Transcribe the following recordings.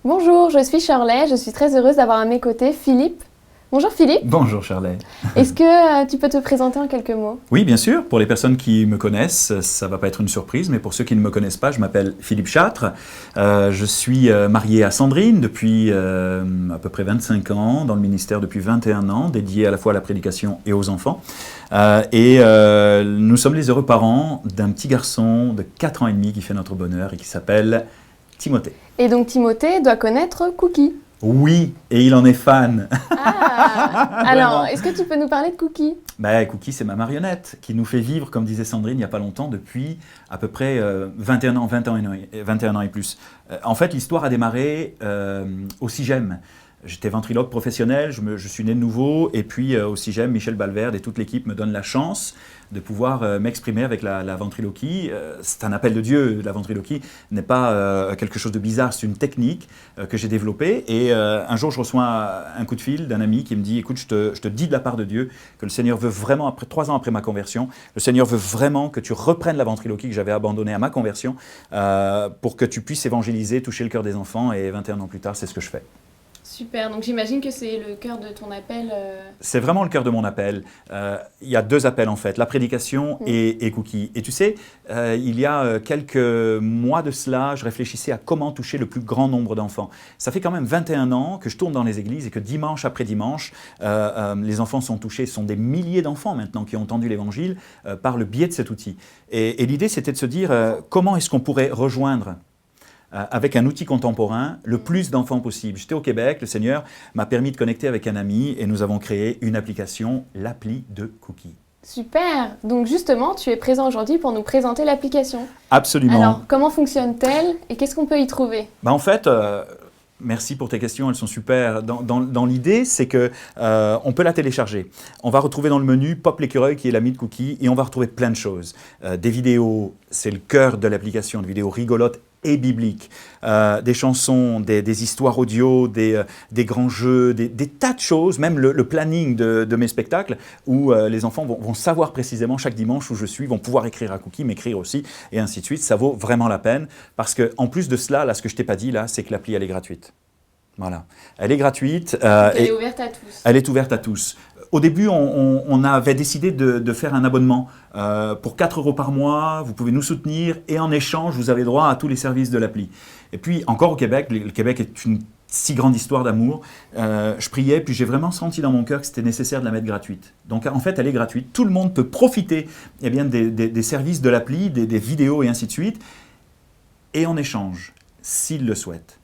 Bonjour, je suis Shirley, je suis très heureuse d'avoir à mes côtés Philippe. Bonjour Philippe, Bonjour Charlet. est-ce que tu peux te présenter en quelques mots? Oui, bien sûr, pour les personnes qui me connaissent, ça ne va pas être une surprise, mais pour ceux qui ne me connaissent pas, je m'appelle Philippe Châtre. Je suis marié à Sandrine depuis à peu près 25 ans, dans le ministère depuis 21 ans, dédié à la fois à la prédication et aux enfants. Nous sommes les heureux parents d'un petit garçon de 4 ans et demi qui fait notre bonheur et qui s'appelle Timothée. Et donc Timothée doit connaître Cookie. Oui, et il en est fan. Ah, alors, est-ce que tu peux nous parler de Cookie? Cookie, c'est ma marionnette qui nous fait vivre, comme disait Sandrine il n'y a pas longtemps, depuis à peu près 21 ans, 21 ans et plus. En fait, l'histoire a démarré au CIGEM. J'étais ventriloque professionnel, je suis né de nouveau, et puis au CIGEM, Michel Balverde et toute l'équipe me donnent la chance de pouvoir m'exprimer avec la ventriloquie. C'est un appel de Dieu, la ventriloquie n'est pas quelque chose de bizarre, c'est une technique que j'ai développée. Et un jour, je reçois un coup de fil d'un ami qui me dit « Écoute, je te dis de la part de Dieu que le Seigneur veut vraiment, 3 ans après ma conversion, le Seigneur veut vraiment que tu reprennes la ventriloquie que j'avais abandonnée à ma conversion pour que tu puisses évangéliser, toucher le cœur des enfants. » Et 21 ans plus tard, c'est ce que je fais. Super, donc j'imagine que c'est le cœur de ton appel. C'est vraiment le cœur de mon appel. Il y a 2 appels en fait, la prédication et Cookie. Et tu sais, il y a quelques mois de cela, je réfléchissais à comment toucher le plus grand nombre d'enfants. Ça fait quand même 21 ans que je tourne dans les églises et que dimanche après dimanche, les enfants sont touchés. Ce sont des milliers d'enfants maintenant qui ont entendu l'évangile par le biais de cet outil. Et l'idée, c'était de se dire comment est-ce qu'on pourrait rejoindre avec un outil contemporain, le plus d'enfants possible. J'étais au Québec, le Seigneur m'a permis de connecter avec un ami et nous avons créé une application, l'appli de Cookie. Super, donc justement, tu es présent aujourd'hui pour nous présenter l'application. Absolument. Alors, comment fonctionne-t-elle et qu'est-ce qu'on peut y trouver? En fait, merci pour tes questions, elles sont super. Dans l'idée, c'est que on peut la télécharger. On va retrouver dans le menu Pop l'écureuil qui est l'ami de Cookie et on va retrouver plein de choses. Des vidéos, c'est le cœur de l'application, des vidéos rigolotes et bibliques, des chansons, des histoires audio, des grands jeux, des tas de choses, même le planning de mes spectacles où les enfants vont savoir précisément chaque dimanche où je suis, vont pouvoir écrire à Cookie, m'écrire aussi, et ainsi de suite. Ça vaut vraiment la peine parce qu'en plus de cela, là, ce que je t'ai pas dit, là, c'est que l'appli, elle est gratuite. Voilà. Elle est gratuite. Elle est ouverte à tous. Elle est ouverte à tous. Au début, on avait décidé de faire un abonnement. Pour 4 € par mois, vous pouvez nous soutenir et en échange, vous avez droit à tous les services de l'appli. Et puis, encore au Québec, le Québec est une si grande histoire d'amour. Je priais, puis j'ai vraiment senti dans mon cœur que c'était nécessaire de la mettre gratuite. Donc, en fait, elle est gratuite. Tout le monde peut profiter des services de l'appli, des vidéos et ainsi de suite. Et en échange, s'ils le souhaitent,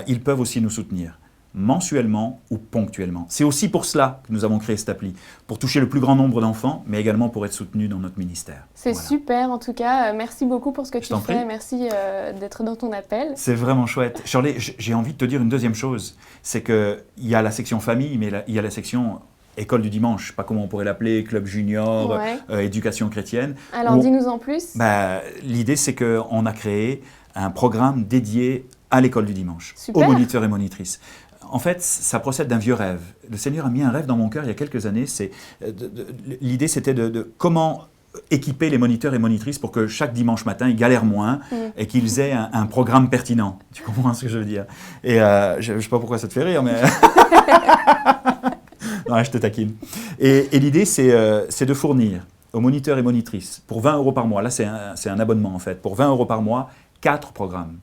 ils peuvent aussi nous soutenir, mensuellement ou ponctuellement. C'est aussi pour cela que nous avons créé cette appli, pour toucher le plus grand nombre d'enfants, mais également pour être soutenus dans notre ministère. C'est super en tout cas, merci beaucoup pour ce que tu fais, prie. merci d'être dans ton appel. C'est vraiment chouette. Shirley, j'ai envie de te dire une deuxième chose, c'est qu'il y a la section famille, mais il y a la section école du dimanche, je ne sais pas comment on pourrait l'appeler, club junior, éducation chrétienne. Alors dis-nous en plus. L'idée c'est qu'on a créé un programme dédié à l'école du dimanche, Super. aux moniteurs et monitrices. En fait, ça procède d'un vieux rêve. Le Seigneur a mis un rêve dans mon cœur il y a quelques années. L'idée, c'était de comment équiper les moniteurs et monitrices pour que chaque dimanche matin, ils galèrent moins et qu'ils aient un programme pertinent. Tu comprends ce que je veux dire? Et je ne sais pas pourquoi ça te fait rire, mais... non, je te taquine. Et l'idée, c'est de fournir aux moniteurs et monitrices, pour 20 € par mois, là c'est un abonnement en fait, pour 20 € par mois, 4 programmes.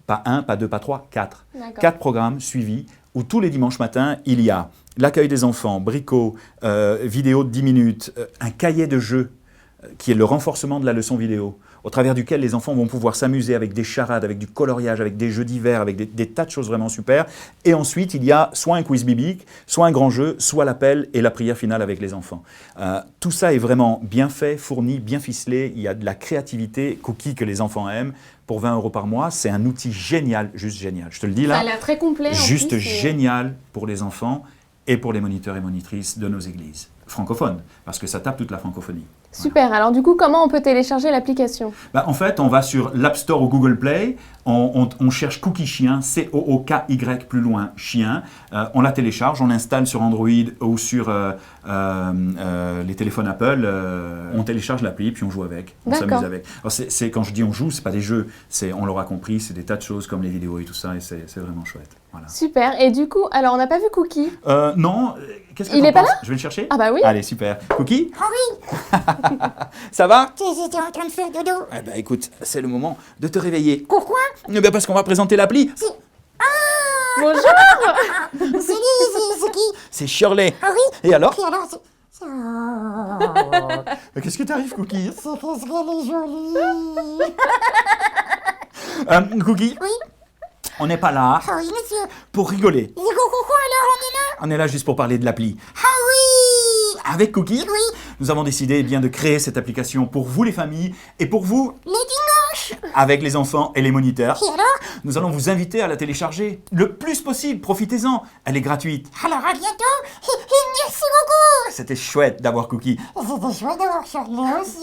Pas 1, pas 2, pas 3, 4. 4 programmes suivis où tous les dimanches matins, il y a l'accueil des enfants, bricots, vidéo de 10 minutes, un cahier de jeu qui est le renforcement de la leçon vidéo, au travers duquel les enfants vont pouvoir s'amuser avec des charades, avec du coloriage, avec des jeux divers, avec des tas de choses vraiment super. Et ensuite, il y a soit un quiz biblique, soit un grand jeu, soit l'appel et la prière finale avec les enfants. Tout ça est vraiment bien fait, fourni, bien ficelé. Il y a de la créativité, Cookie que les enfants aiment. Pour 20 € par mois, c'est un outil génial, juste génial. Je te le dis là. Ça a l'air très complet. Juste génial pour les enfants et pour les moniteurs et monitrices de nos églises francophones, parce que ça tape toute la francophonie. Super, alors du coup, comment on peut télécharger l'application? En fait, on va sur l'App Store ou Google Play, On cherche Cookie Chien, C-O-O-K-Y plus loin, chien. On la télécharge, on l'installe sur Android ou sur les téléphones Apple. On télécharge l'appli, puis on joue avec, on s'amuse avec. Alors quand je dis on joue, c'est pas des jeux, on l'aura compris, c'est des tas de choses comme les vidéos et tout ça, et c'est vraiment chouette. Voilà. Super, et du coup, alors on n'a pas vu Cookie. Non, qu'est-ce que il t'en est pas penses? là? Je vais le chercher? Ah bah oui. Allez, super. Cookie? Ah oui. Ça va? J'étais en train de faire dodo. Eh ben écoute, c'est le moment de te réveiller. Pourquoi? Eh ben parce qu'on va présenter l'appli. Bonjour. C'est qui? C'est Shirley. Ah oui. Et alors? Et alors, c'est... Oh, Qu'est-ce que t'arrive, Cookie? c'est parce qu'elle est jolie. Cookie? Oui. On n'est pas là Ah oui, monsieur. pour rigoler. Et coucou, alors, on est là? On est là juste pour parler de l'appli. Ah oui. Avec Cookie, Oui. nous avons décidé bien de créer cette application pour vous les familles et pour vous, Les dimanches. avec les enfants et les moniteurs. Et alors? Nous allons vous inviter à la télécharger le plus possible. Profitez-en. Elle est gratuite. Alors, à bientôt. Et merci beaucoup. C'était chouette d'avoir Cookie. C'était chouette d'avoir Shirley aussi.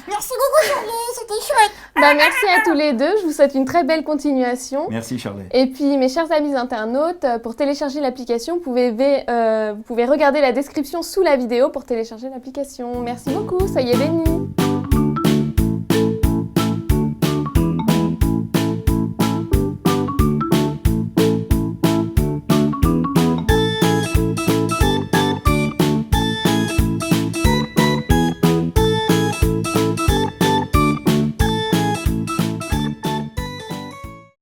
Merci beaucoup, Shirley. C'était chouette. Bah, merci à tous les deux, je vous souhaite une très belle continuation. Merci Shirley. Et puis, mes chers amis internautes, pour télécharger l'application, vous pouvez regarder la description sous la vidéo pour télécharger l'application. Merci beaucoup, soyez bénis.